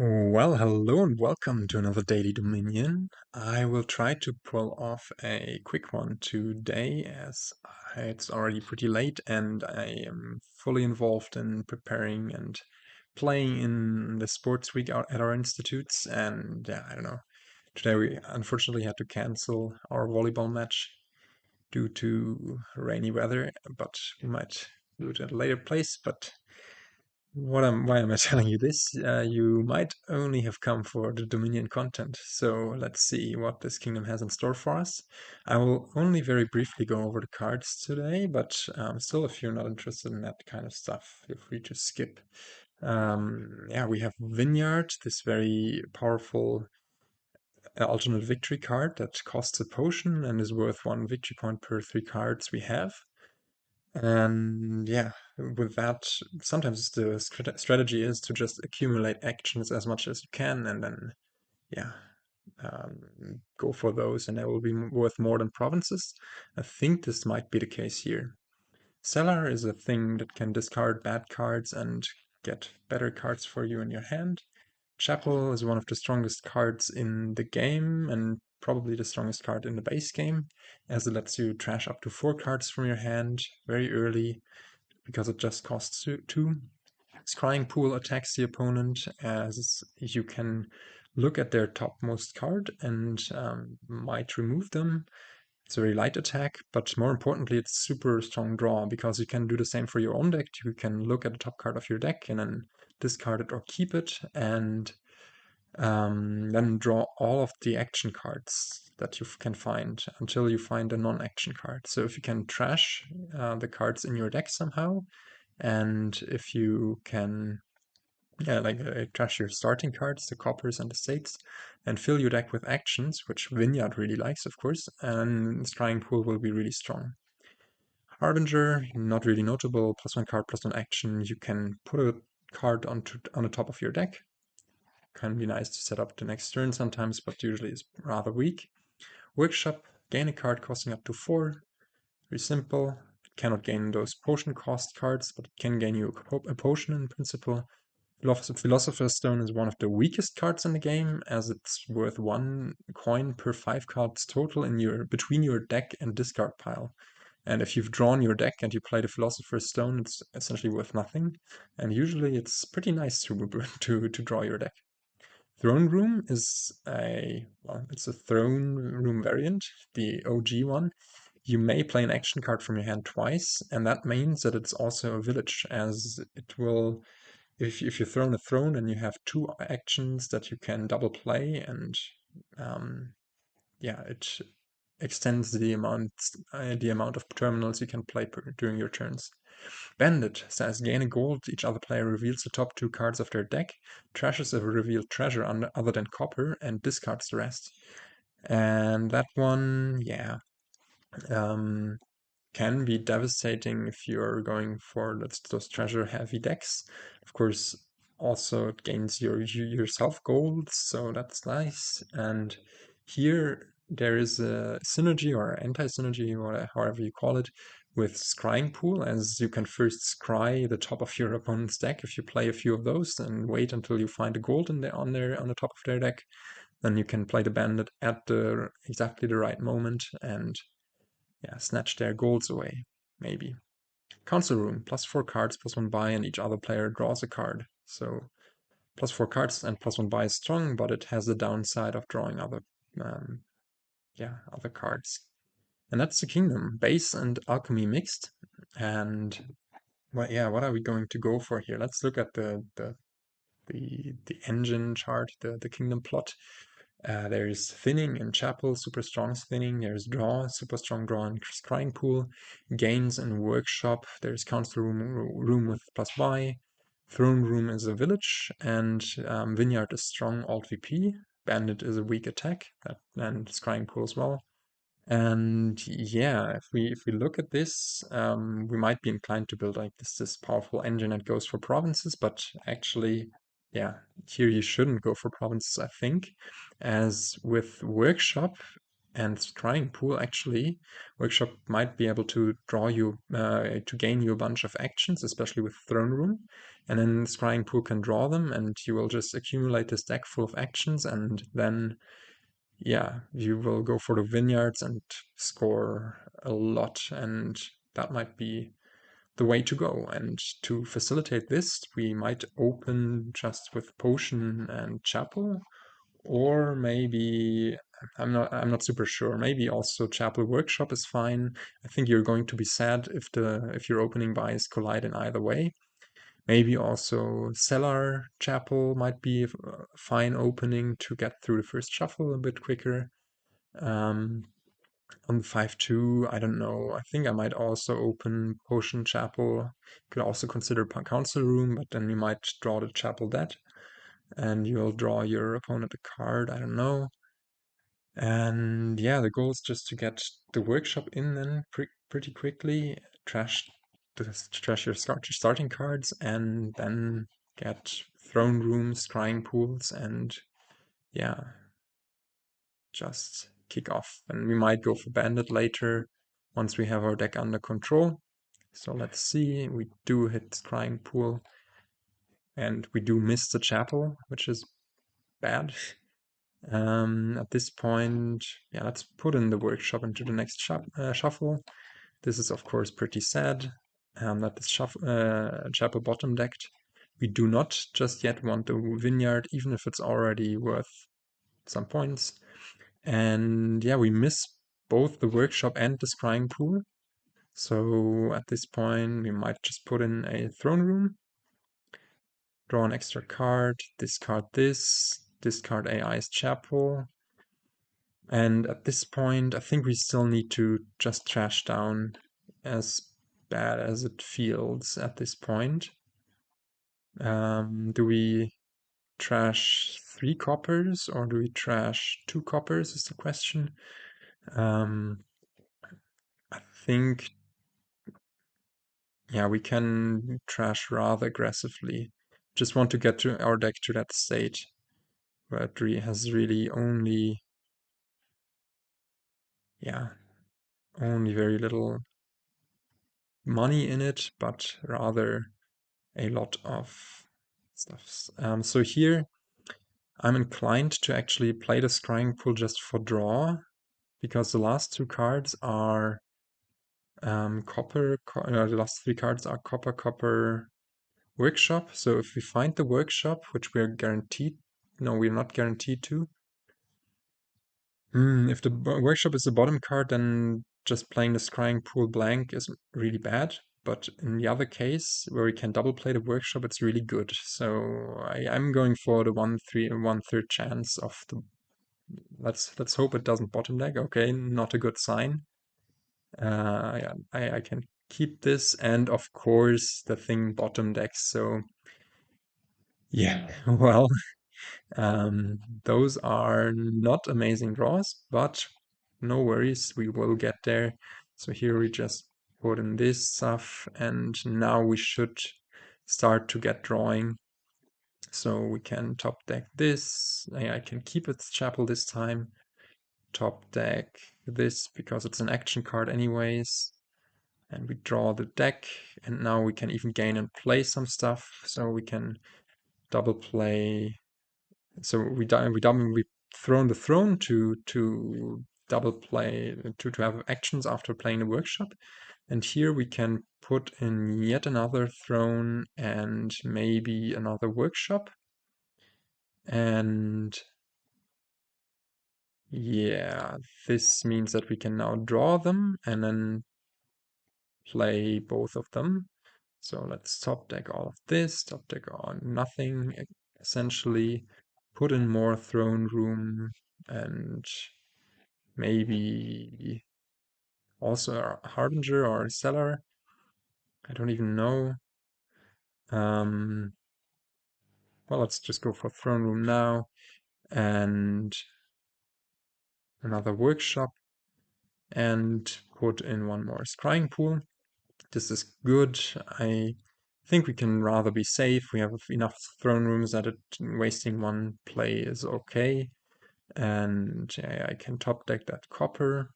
Well, hello and welcome to another Daily Dominion. I will try to pull off a quick one today as it's already pretty late and I am fully involved in preparing and playing in the sports week out at our institutes. And yeah, I don't know. Today we unfortunately had to cancel our volleyball match due to rainy weather, but we might do it at a later place. But why am I telling you this? You might only have come for the Dominion content, so let's see what this kingdom has in store for us. I will only very briefly go over the cards today, but still, if you're not interested in that kind of stuff, feel free to skip. Yeah, we have Vineyard, this very powerful alternate victory card that costs a potion and is worth 1 victory point per 3 cards we have. And yeah, with that, sometimes the strategy is to just accumulate actions as much as you can, and then yeah, go for those, and they will be worth more than provinces. I think this might be the case here. Cellar is a thing that can discard bad cards and get better cards for you in your hand. Chapel is one of the strongest cards in the game and probably the strongest card in the base game, as it lets you trash up to 4 cards from your hand very early because it just costs 2. Scrying Pool attacks the opponent as you can look at their topmost card and might remove them. It's a very light attack, but more importantly, it's super strong draw because you can do the same for your own deck. You can look at the top card of your deck and then discard it or keep it, and then draw all of the action cards that you can find until you find a non-action card. So if you can trash the cards in your deck somehow, and if you can trash your starting cards, the coppers and the states, and fill your deck with actions, which Vineyard really likes, of course, and Scrying Pool will be really strong. Harbinger, not really notable, +1 card, +1 action. You can put a card on the top of your deck. Can be nice to set up the next turn sometimes, but usually it's rather weak. Workshop, gain a card costing up to 4. Very simple. It cannot gain those potion cost cards, but it can gain you a potion in principle. Philosopher's Stone is one of the weakest cards in the game, as it's worth 1 coin per 5 cards total in between your deck and discard pile. And if you've drawn your deck and you play the Philosopher's Stone, it's essentially worth nothing. And usually it's pretty nice to draw your deck. Throne Room is it's a Throne Room variant, the OG one. You may play an action card from your hand twice, and that means that it's also a village, as it will, if you thrown a throne and you have 2 actions that you can double play, and yeah, it extends the amount of terminals you can play during your turns. Bandit says gain a gold, each other player reveals the top 2 cards of their deck, trashes a revealed treasure other than copper, and discards the rest. And that one, yeah, can be devastating if you're going for those treasure heavy decks. Of course, also it gains yourself gold, so that's nice. And here there is a synergy or anti-synergy, or however you call it, with Scrying Pool, as you can first scry the top of your opponent's deck if you play a few of those, and wait until you find a gold on the top of their deck. Then you can play the bandit at exactly the right moment and yeah, snatch their golds away, maybe. Council Room, +4 cards, +1 buy, and each other player draws a card. So +4 cards and +1 buy is strong, but it has the downside of drawing um, other cards. And that's the kingdom, base and alchemy mixed. And what are we going to go for here? Let's look at the engine chart, the kingdom plot. There's thinning in chapel, super strong thinning. There's draw, super strong draw in scrying pool. Gains in workshop. There's council room with plus buy. Throne room is a village, and vineyard is strong alt VP. Bandit is a weak attack, and scrying pool as well. And yeah, if we look at this, we might be inclined to build like this powerful engine that goes for provinces, but actually, yeah, here you shouldn't go for provinces, I think, as with workshop, And Scrying Pool, actually, Workshop might be able to draw you, to gain you a bunch of actions, especially with Throne Room. And then Scrying Pool can draw them, and you will just accumulate this deck full of actions, and then, yeah, you will go for the Vineyards and score a lot, and that might be the way to go. And to facilitate this, we might open just with Potion and Chapel, or maybe I'm not super sure. Maybe also Chapel Workshop is fine. I think you're going to be sad if your opening buys collide in either way. Maybe also Cellar Chapel might be a fine opening to get through the first shuffle a bit quicker. On the 5-2, I don't know. I think I might also open Potion Chapel. Could also consider Council Room, but then you might draw the Chapel dead, and you'll draw your opponent a card. I don't know. And yeah, the goal is just to get the workshop in then pretty quickly, trash your starting cards, and then get throne rooms, scrying pools, and yeah, just kick off. And we might go for Bandit later once we have our deck under control. So let's see, we do hit Scrying Pool, and we do miss the Chapel, which is bad. At this point, yeah, let's put in the workshop into the next shuffle. This is, of course, pretty sad that this chapel bottom decked. We do not just yet want the Vineyard, even if it's already worth some points. And yeah, we miss both the workshop and the scrying pool. So at this point, we might just put in a throne room, draw an extra card, discard this, discard AI's chapel. And at this point, I think we still need to just trash down, as bad as it feels at this point. Do we trash 3 coppers or do we trash 2 coppers is the question. I think, yeah, we can trash rather aggressively. Just want to get to our deck to that state where it has really only, yeah, only very little money in it, but rather a lot of stuff. So here I'm inclined to actually play the Scrying Pool just for draw, because the last 2 cards are the last 3 cards are copper workshop. So if we find the workshop, which we're guaranteed, no, we're not guaranteed to. If the workshop is the bottom card, then just playing the Scrying Pool blank is really bad. But in the other case, where we can double play the workshop, it's really good. So I'm going for the 1/3 chance of the. Let's hope it doesn't bottom deck. Okay, not a good sign. Yeah, I can keep this, and of course the thing bottom decks. So yeah, well, those are not amazing draws, but no worries, we will get there. So here we just put in this stuff, and now we should start to get drawing. So we can top deck this. I can keep its chapel this time. Top deck this because it's an action card anyways. And we draw the deck, and now we can even gain and play some stuff. So we can double play. So we've thrown the throne to double play to have actions after playing the workshop. And here we can put in yet another throne and maybe another workshop. And yeah, this means that we can now draw them and then play both of them. So let's top deck all of this, top deck on nothing, essentially, put in more throne room, and maybe also a Harbinger or a Cellar. I don't even know. Well, let's just go for throne room now, and another workshop, and put in one more scrying pool. This is good. I think we can rather be safe. We have enough throne rooms that wasting one play is okay. And yeah, I can top deck that copper.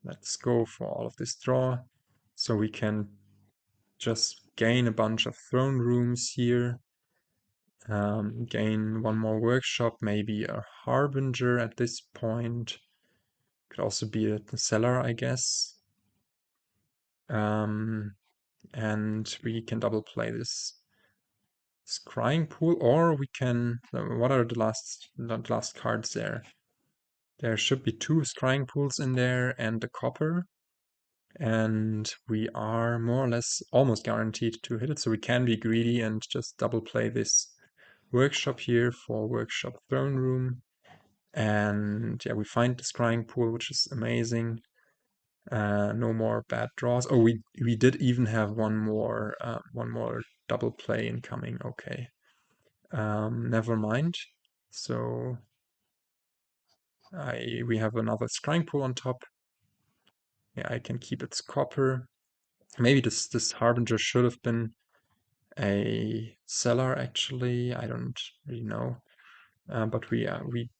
Let's go for all of this draw. So we can just gain a bunch of throne rooms here. Gain one more workshop, maybe a Harbinger at this point. Could also be a Cellar, I guess. And we can double play this Scrying Pool, or we can. What are the last cards there? There should be 2 Scrying Pools in there and a copper. And we are more or less almost guaranteed to hit it, so we can be greedy and just double play this workshop here for workshop throne room. And yeah, we find the Scrying Pool, which is amazing. No more bad draws. Oh, we did even have one more double play incoming. Okay, never mind. So we have another Scrying Pool on top. Yeah, I can keep its copper. Maybe this Harbinger should have been a Cellar actually. I don't really know. But we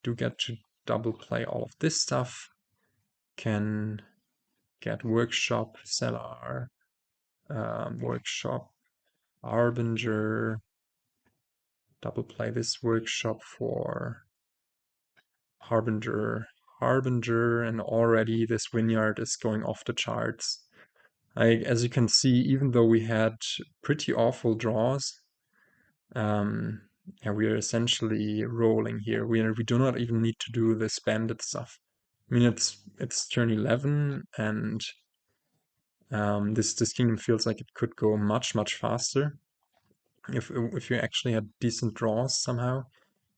do get to double play all of this stuff. Can get workshop, Cellar, workshop, Harbinger, double play this workshop for Harbinger, and already this Vineyard is going off the charts. As you can see, even though we had pretty awful draws, yeah, we are essentially rolling here. We do not even need to do this bandit stuff. I mean, it's turn 11, and this kingdom feels like it could go much faster if you actually had decent draws somehow.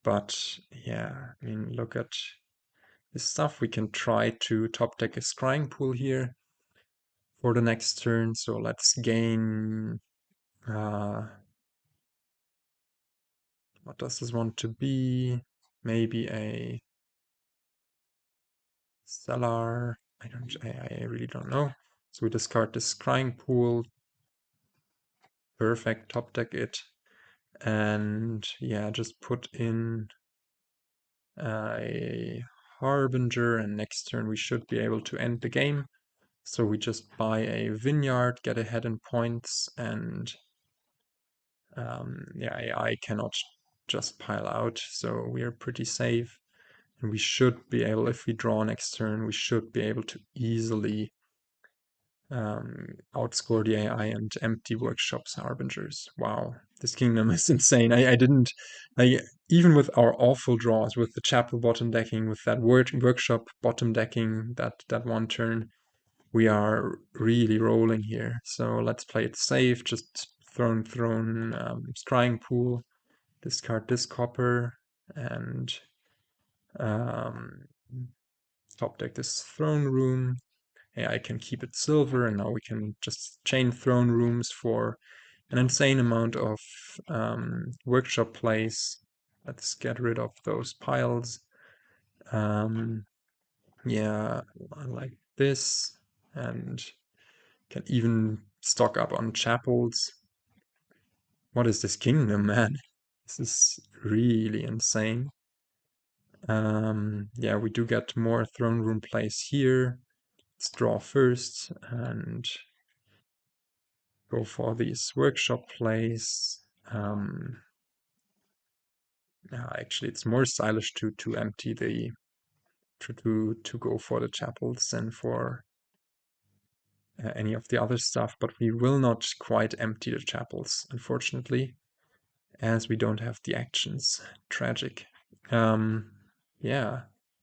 But yeah, I mean, look at this stuff. We can try to top deck a Scrying Pool here for the next turn. So let's gain. What does this want to be? Maybe a Cellar. I really don't know. So we discard this Scrying Pool. Perfect, top deck it. And yeah, just put in a Harbinger, and next turn we should be able to end the game. So we just buy a Vineyard, get ahead in points, and yeah, AI cannot just pile out, so we are pretty safe. And we should be able, if we draw next turn, we should be able to easily outscore the AI and empty workshops Harbingers. Wow, this kingdom is insane. Even with our awful draws, with the chapel bottom decking, with that workshop bottom decking, that one turn, we are really rolling here. So let's play it safe. Just throne, Scrying Pool, discard this copper, and top deck this throne room. I can keep it silver, and now we can just chain throne rooms for an insane amount of workshop plays. Let's get rid of those piles. Yeah, like this, and can even stock up on chapels. What is this kingdom, man? This is really insane. Yeah, we do get more throne room plays here. Let's draw first and go for these workshop plays. Actually, it's more stylish to empty the to go for the chapels than for any of the other stuff. But we will not quite empty the chapels, unfortunately, as we don't have the actions. Tragic. Yeah,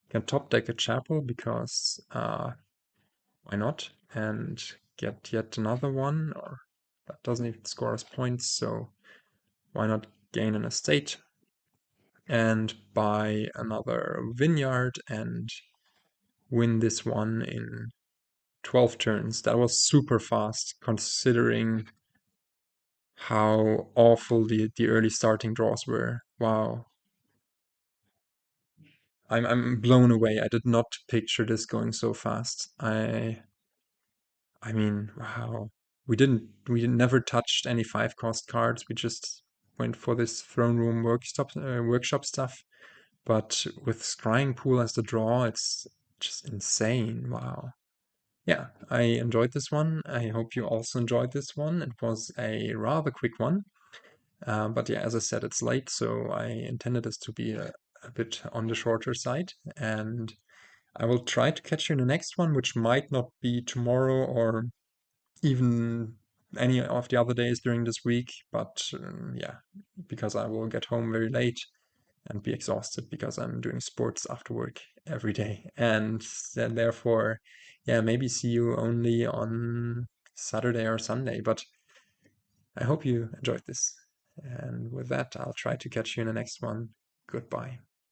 can top deck a chapel because why not? And get yet another one, or that doesn't even score us points, so why not gain an estate and buy another vineyard and win this one in 12 turns. That was super fast considering how awful the early starting draws were. Wow. I'm blown away. I did not picture this going so fast. I mean, wow. We never touched any 5-cost cards. We just went for this throne room workshop stuff. But with Scrying Pool as the draw, it's just insane. Wow. Yeah, I enjoyed this one. I hope you also enjoyed this one. It was a rather quick one. But yeah, as I said, it's late, so I intended this to be a bit on the shorter side. And I will try to catch you in the next one, which might not be tomorrow or even any of the other days during this week. But yeah, because I will get home very late and be exhausted because I'm doing sports after work every day. And then therefore, yeah, maybe see you only on Saturday or Sunday. But I hope you enjoyed this. And with that, I'll try to catch you in the next one. Goodbye.